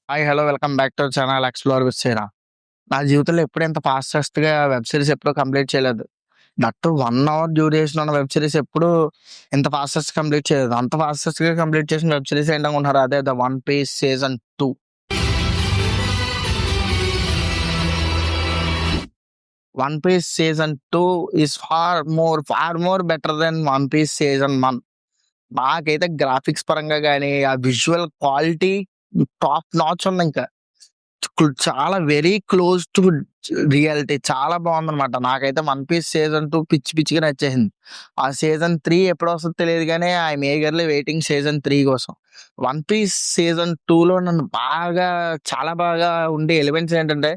Hi! Hello! Welcome back to channel explore with Sriram. నా జీవితంలో ఎప్పుడు ఇంత ఫాస్టెస్ట్‌గా వెబ్ సీరీస్ ఎప్పుడు కంప్లీట్ చేయలేదు. దట్ టూ 1 అవర్ డ్యూరేషన్ ఉన్న వెబ్ సీరీస్ ఎప్పుడు ఇంత ఫాస్టెస్ట్ కంప్లీట్ చేయలేదు. అంత ఫాస్టెస్ట్‌గా కంప్లీట్ చేసిన వెబ్ సీరీస్ ఏంటనుకుంటున్నారా? అదే 'the one piece season 2'. 'One piece season 2' is far more better than 'one piece season 1'. నాకైతే గ్రాఫిక్స్ పరంగా గాని, ఆ విజువల్ క్వాలిటీ టాప్ నాచ్ ఉందింక. చాలా వెరీ క్లోజ్ టు రియాలిటీ. చాలా బావుందనమాట. నాకైతే 'వన్ పీస్ సీజన్ 2' పిచ్చి పిచ్చిగా నచ్చేసింది. ఆ సీజన్ 3 ఎప్పుడొస్తదో తెలీదు గానీ, ఐయామ్ ఈగర్‌లీ వెయిటింగ్ సీజన్ 3 కోసం. 'వన్ పీస్ సీజన్ 2'లో నన్ను చాలా బాగా ఉండే ఎలిమెంట్స్ ఏంటంటే,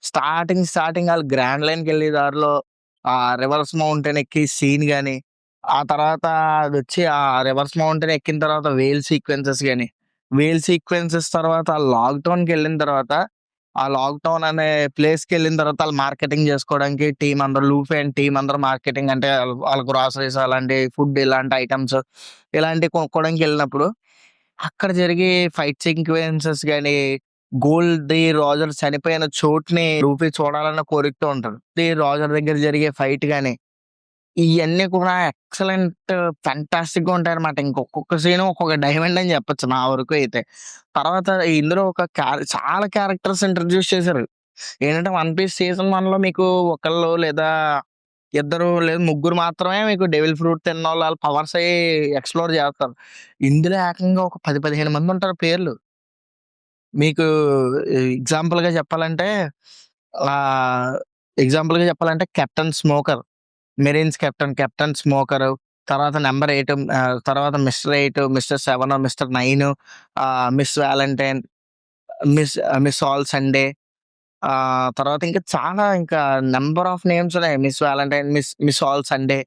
స్టార్టింగ్ ఆళ్ళు గ్రాండ్ లైన్‌కెళ్ళే దారిలో రివర్స్ మౌంటైన్ ఎక్కే సీన్ గాని, ఆ తర్వాత అదొచ్చి ఆ రివర్స్ మౌంటైన్ ఎక్కిన తర్వాత వేల్ సీక్వెన్సెస్ గాని, వేల్ సీక్వెన్సెస్ తర్వాత లాక్‌డౌన్‌కెళ్ళిన తర్వాత ఆ లాక్‌డౌన్ అనే ప్లేస్‌కెళ్ళిన తర్వాత ఆళ్ళు మార్కెటింగ్ జేసుకోవడానికి టీమ్ అందరూ లూఫీ అండ్ టీమ్ అందరూ మార్కెటింగ్ అంటే వాళ్ళ గ్రోసరీస్ అలాంటి ఫుడ్ ఇలాంటి ఐటెమ్స్ ఇలాంటివి కొనుక్కోవడానికెళ్ళినప్పుడు అక్కడ జరిగే ఫైట్ సీక్వెన్సెస్ గాని, గోల్డీ రాజర్ చనిపోయిన చోటుని లూఫీ చూడాలన్న కోరికతో ఉంటాడు. రాజర్ దగ్గర జరిగే ఫైట్ గాని ఇయన్నీ కూడా ఎక్సలెంట్ ఫాంటాస్టిక్‌గా ఉంటాయన్నమాట. ఒక్కొక్క సీను ఒక్కొక్క డైమండ్ అని చెప్పొచ్చు నా వరకు అయితే. తర్వాత ఇందులో ఒక చాలా క్యారెక్టర్స్ ఇంట్రొడ్యూస్ చేశారు. ఏంటంటే 'వన్ పీస్' సీజన్ 1లో మీకు ఒకళ్ళు లేదా ఇద్దరు లేదా ముగ్గురు మాత్రమే మీకు డెవిల్ ఫ్రూట్ తిన్నోళ్ళు ఆళ్ళ పవర్స్ అయి ఎక్స్‌ప్లోర్ చేస్తారు. ఇందులో ఏకంగా ఒక 10, 15 మంది ఉంటారు పేర్లు. మీకు ఎగ్జాంపుల్‌గా చెప్పాలంటే ఆహ్, captain smoker. Marines captain smoker, తర్వాత నంబర్ 8 తర్వాత mister 8, mister 7, mister 9, miss Valentine, miss all Sunday, తర్వాత ఇంకా చాలా ఇంకా నంబర్ ఆఫ్ నేమ్స్ ఉన్నాయి. Miss Valentine, miss all Sunday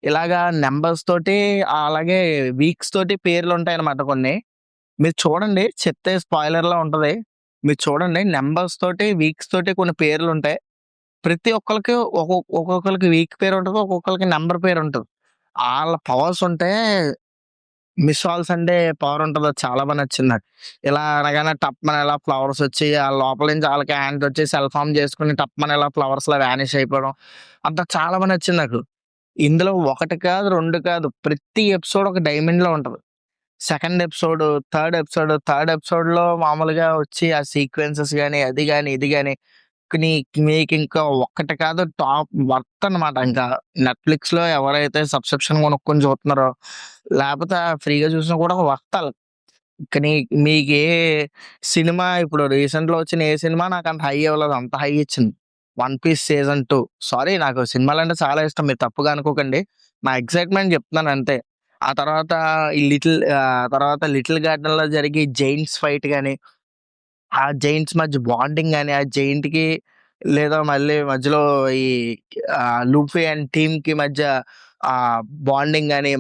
ఇలాగా నంబర్స్ తోటి అలాగే వీక్స్ తోటి పేర్లుంటాయన్నమాట కొన్ని. మీరు చూడండి చెప్తే స్పాయిలర్‌లా ఉంటది. మీరు చూడండి నంబర్స్ తోటి, వీక్స్ తోటి కొన్ని పేర్లుంటాయి. ప్రతి ఒక్కళ్ళకి ఒక్కొక్కళ్ళకి వీక్ పేరుంటది. ఒక్కొక్కళ్ళకి నంబర్ పేరుంటది. ఆళ్ళ పవర్సుంటే మిస్ ఆల్ సండే పవరుంటది. అది చాలా నచ్చింది నాకు. ఇలా అనగానే టప్‌మని ఇలా ఫ్లవర్సొచ్చి ఆళ్ళ లోపల నుంచి ఆళ్ళకి హ్యాండ్సొచ్చి సెల్ ఫార్మ్ చేసుకొని టప్‌మని ఇలా ఫ్లవర్స్‌లా వానిష్ అయిపోవడం. అంతా చాలా నచ్చింది నాకు. ఇందులో ఒకటి కాదు, 2 కాదు. ప్రతి ఎపిసోడ్ ఒక డైమండ్‌లా ఉంటది. సెకండ్ ఎపిసోడు, థర్డ్ ఎపిసోడ్‌లో మామూలుగా వచ్చి ఆ సీక్వెన్సెస్ గాని, అది గాని, ఇది గాని నీ మీకింకా ఒక్కటి కాదు టాప్ వర్త్ అనమాట ఇంకా. నెట్‌ఫ్లిక్స్‌లో ఎవరైతే సబ్స్క్రిప్షన్ కొనుక్కొని చూస్తున్నారో, లేపోతే ఫ్రీగా చూసినా కూడా వర్త్ ఆళ్ళకి. ఇక మీకే సినిమా ఇప్పుడు రీసెంట్‌లో వచ్చిన ఏ సినిమా నాకంత హై ఇవ్వలేదు. అంత హై ఇచ్చింది. 'One piece season 2'. సారీ నాకు సినిమాలంటే చాలా ఇష్టం. మీరు తప్పుగా అనుకోకండి. నా ఎక్సైట్‌మెంట్ చెప్తున్నాను అంతే. ఆ తర్వాత తర్వాత 'లిటిల్ గార్డెన్‌లో' జరిగే జెయింట్స్ ఫైట్ గాని ఆ జెయింట్స్ మధ్య బాండింగ్ గాని, ఆ జెయింట్‌కి లేదా మళ్ళీ మధ్యలో ఈ లూఫీ అండ్ టీమ్‌కి మధ్య బాండింగ్ గాని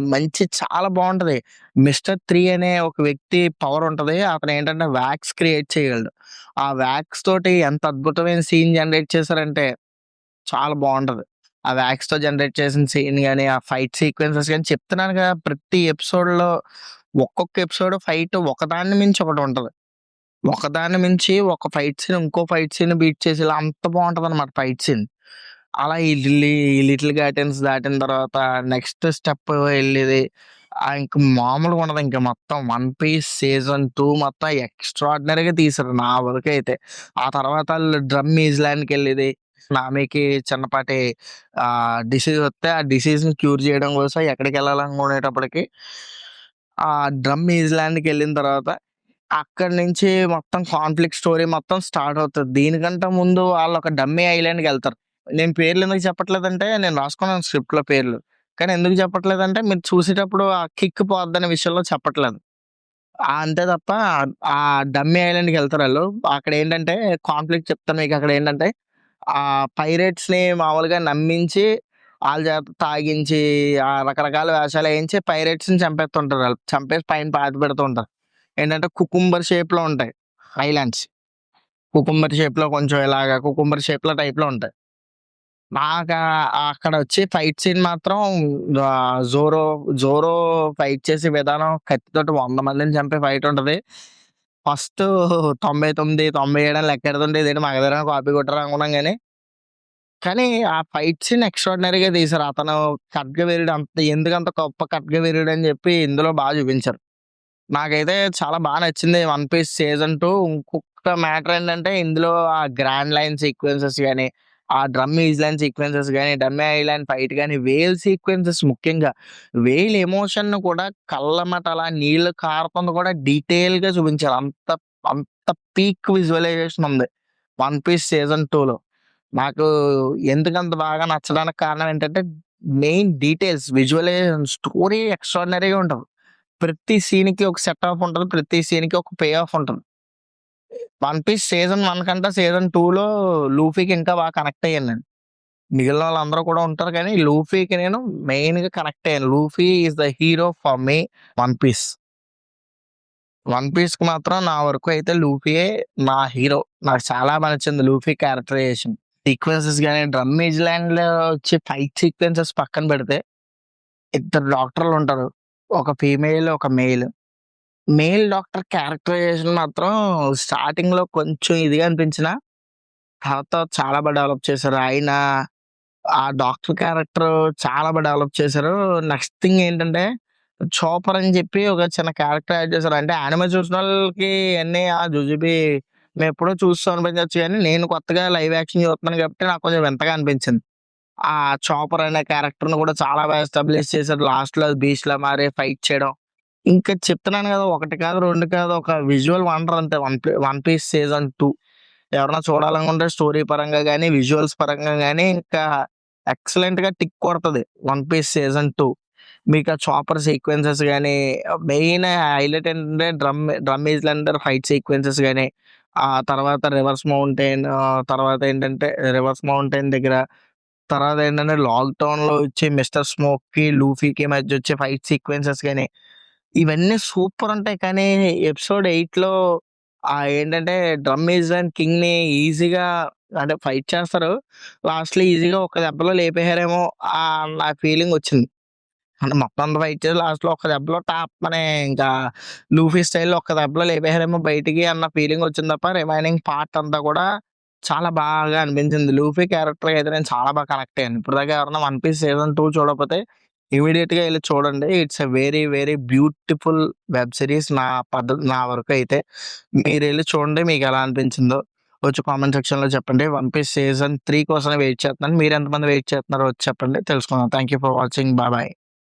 చాలా బావుంటది. మిస్టర్ 3 అనే ఒక వ్యక్తి పవర్ ఉంటది. అతనేంటంటే వాక్స్ క్రియేట్ చేయగలడు. ఆ వాక్స్ తోటి ఎంత అద్భుతమైన సీన్ జనరేట్ చేశారంటే చాలా బావుంటది. ఆ వాక్స్‌తో జనరేట్ చేసిన సీన్ గాని, ఆ ఫైట్ సీక్వెన్సెస్ గాని చెప్తున్నాను కదా! ప్రతి ఎపిసోడ్‌లో ఒక్కొక్క ఎపిసోడ్ ఫైట్ ఒకదాన్ని మించి ఒకటుంటది. ఒకదాన్ని మించి ఒక ఫైట్ సీన్, ఇంకో ఫైట్ సీన్ బీట్ చేసేలా అంత బావుంటదనమాట ఫైట్ సీన్. అలా ఈ లిటిల్ గార్డెన్స్ దాటిన తర్వాత నెక్స్ట్ స్టెప్ ఎళ్ళేది ఇంక మామూలుగా ఉండదింక మొత్తం 'వన్ పీస్ సీజన్ 2' మొత్తం ఎక్స్‌ట్రార్డినరీగా తీశారు నా వరకైతే. ఆ తర్వాత ఆళ్ళు డ్రమ్ ఐలాండ్‌కెళ్ళేది. నామికి చిన్నపాటి డిసీజ్ వస్తే ఆ డిసీజ్‌ని క్యూర్ చేయడం కోసం ఎక్కడికెళ్ళాలనుకునేటప్పటికి ఆ డ్రమ్ ఐలాండ్‌కెళ్ళిన తర్వాత అక్కడి నుంచి మొత్తం కాన్‌ఫ్లిక్ట్ స్టోరీ మొత్తం స్టార్ట్ అవుతది. దీనికంటే ముందు ఆళ్ళొక డమ్మీ ఐలాండ్‌కెళ్తారు. నేను పేర్లెందుకు చెప్పట్లేదంటే, నేను రాసుకున్నాను స్క్రిప్ట్‌లో పేర్లు. కానీ ఎందుకు చెప్పట్లేదంటే, మీరు చూసేటప్పుడు ఆ కిక్ పోద్దనే విషయంలో చెప్పట్లేదు. అంతే తప్ప ఆ డమ్మీ ఐలాండ్‌కెళ్తారాళ్ళు. అక్కడేంటంటే కాన్‌ఫ్లిక్ట్ చెప్తాను మీకు. అక్కడేంటంటే పైరేట్స్‌ని మామూలుగా నమ్మించి, ఆళ్ళ చేత తాగించి, రకరకాల వేషాలేయించి పైరేట్స్‌ని చంపేస్తుంటారాళ్ళు. చంపేసి పైన పాతిపెడుతూ ఉంటారు. ఏంటంటే కుకుంబర్ షేప్‌లో ఉంటాయి ఐలాండ్స్. కుకుంబర్ షేప్‌లో కొంచెం ఇలాగా కుకుంబర్ షేప్‌లో టైప్‌లో ఉంటాయి. నాకా అక్కడొచ్చి ఫైట్ సీన్ మాత్రం జోరో ఫైట్ చేసే విధానం కత్తితోటి 100 మందిని చంపే ఫైట్ ఉంటది. ఫస్టు 99, 97 అని లెక్కెడుతుంటే ఇదేంటి మగధీర కాపీ కొట్టారా అనుకున్నాం గానీ, కానీ ఆ ఫైట్ సీన్ ఎక్స్‌ట్రార్డినరీగా తీశారు. అతను ఖడ్గవీరుడు ఎందుకంత గొప్ప ఖడ్గవీరుడని జెప్పి ఇందులో చూపించారు. నాకైతే చాలా నచ్చింది 'వన్ పీస్ సీజన్ 2'. ఇంకొక మ్యాటర్ ఏంటంటే ఇందులో ఆ గ్రాండ్ లైన్ సీక్వెన్సెస్ గాని, ఆ డ్రమ్ ఐలాండ్ సీక్వెన్సెస్ గాని, డమ్ ఐలాండ్ ఫైట్ గాని, వేల్ సీక్వెన్సెస్ ముఖ్యంగా. వేల్ ఎమోషన్‌ని కూడా కళ్ళెమ్మట అలా నీళ్లు కారుతుంది కూడా డీటెయిల్‌గా చూపించారు. అంత అంత పీక్ విజువలైజేషన్ ఉంది 'వన్ పీస్ సీజన్ 2'లో. నాకు ఎందుకంత బాగా నచ్చడానికి కారణం ఏంటంటే మెయిన్ డీటెయిల్స్, విజువలైజేషన్, స్టోరీ ఎక్స్‌ట్రార్డినరీగా ఉంటది. ప్రతి సీన్‌కి ఒక సెట్ ఆఫ్ ఉంటది. ప్రతి సీన్‌కి ఒక పే ఆఫ్ ఉంటది. 'వన్ పీస్' సీజన్ 1 కంటే సీజన్ 2లో లూఫీకి ఇంకా కనెక్ట్ అయ్యాను నేను. మిగిలిన వాళ్ళందరూ కూడా ఉంటారు కానీ లూఫీకి నేను మెయిన్‌గా కనెక్ట్ అయ్యాను. Luffy is the hero for me 'One Piece'. 'One పీస్‌కి' మాత్రం నా వరకు అయితే లూఫీయే నా హీరో. నాకు చాలా నచ్చింది లూఫీ క్యారెక్టరైజేషన్. సీక్వెన్సెస్ గాని, డ్రమ్ ఐలాండ్‌లో వచ్చే ఫైట్ సీక్వెన్సెస్ పక్కన పెడితే ఇద్దరు డాక్టర్‌లుంటారు. ఒక ఫీమేల్, ఒక మేల్. మేల్ డాక్టర్ క్యారెక్టరైజేషన్ మాత్రం స్టార్టింగ్‌లో కొంచెం ఇదిగా అనిపించినా, తర్వాత చాలా డెవలప్ చేశారు. ఆయన ఆ డాక్టర్ క్యారెక్టర్ చాలా డెవలప్ చేశారు. నెక్స్ట్ థింగ్ ఏంటంటే, చాపర్ అని చెప్పి ఒక చిన్న క్యారెక్టర్ యాడ్ చేశారు. అంటే యానిమే చూసినోళ్ళకి అన్నీ జుజుబి మేమెప్పుడో చూసాం అనిపించొచ్చు గానీ, నేను కొత్తగా లైవ్ యాక్షన్ చూస్తున్నాను కాబట్టి నాకు కొంచెం వింతగా అనిపించింది. ఆ చాపర్ అనే క్యారెక్టర్‌ని కూడా చాలా ఎస్టాబ్లిష్ చేశారు. లాస్ట్‌లో బీస్ట్‌లా మారి ఫైట్ చేయడం. ఇంకా చెప్తున్నాను గదా! 1 కాదు, 2 కాదు, ఒక విజువల్ వండర్ అంతే 'వన్ పీస్' సీజన్ 2. ఎవరైనా చూడాలనుకుంటే స్టోరీ పరంగా గాని, విజువల్స్ పరంగా గాని ఇంకా ఎక్సలెంట్‌గా టిక్ కొడతది 'వన్ పీస్' సీజన్ 2. మీకు ఆ చాపర్ సీక్వెన్సెస్ గాని, మెయిన్ హైలైట్ ఏంటంటే డ్రమ్ ఐలాండ్ ఫైట్ సీక్వెన్సెస్ గాని, ఆ తర్వాత తర్వాత ఏంటంటే రివర్స్ మౌంటైన్ దగ్గర, తర్వాత ఏంటంటే లాక్ డౌన్‌లో వచ్చే మిస్టర్ స్మోక్‌కి, లూఫీకి మధ్య వచ్చే ఫైట్ సీక్వెన్సెస్ గాని ఇవన్నీ సూపరుంటాయి. కానీ ఎపిసోడ్ 8లో ఏంటంటే డ్రమ్ ఈజ్రాన్ కింగ్‌ని ఈజీగా అంటే ఫైట్ చేస్తారు. లాస్ట్‌లో ఈజీగా ఒక్క దెబ్బలో లేపేసారేమో నా ఫీలింగొచ్చింది. అంటే మొత్తం అంతా ఫైట్ చేసి లాస్ట్‌లో ఒక్క దెబ్బలో టాప్‌మని ఇంకా లూఫీ స్టైల్‌లో ఒక్క దెబ్బలో లేపేసారేమో బయటికి అన్న ఫీలింగొచ్చింది తప్ప రిమైనింగ్ పార్ట్ అంతా కూడా చాలా బాగా అనిపించింది. లూఫీ క్యారెక్టర్‌కి అయితే నేను చాలా కనెక్ట్ అయ్యాను. ఇప్పటిదాకా ఎవరైనా 'వన్ పీస్' సీజన్ 2 చూడకపోతే ఇమ్మీడియేట్‌గా ఎళ్లి చూడండి. It's a very, very beautiful web series నా వరకైతే. మీరెళ్లి చూడండి మీకెలా అనిపించిందో వచ్చి కామెంట్ సెక్షన్‌లో చెప్పండి. 'వన్ పీస్' సీజన్ 3 కోసమే వెయిట్ చేస్తున్నాను. మీరెంతమంది వెయిట్ చేస్తున్నారో వచ్చి చెప్పండి తెలుసుకుందాం. Thank you for watching. Bye.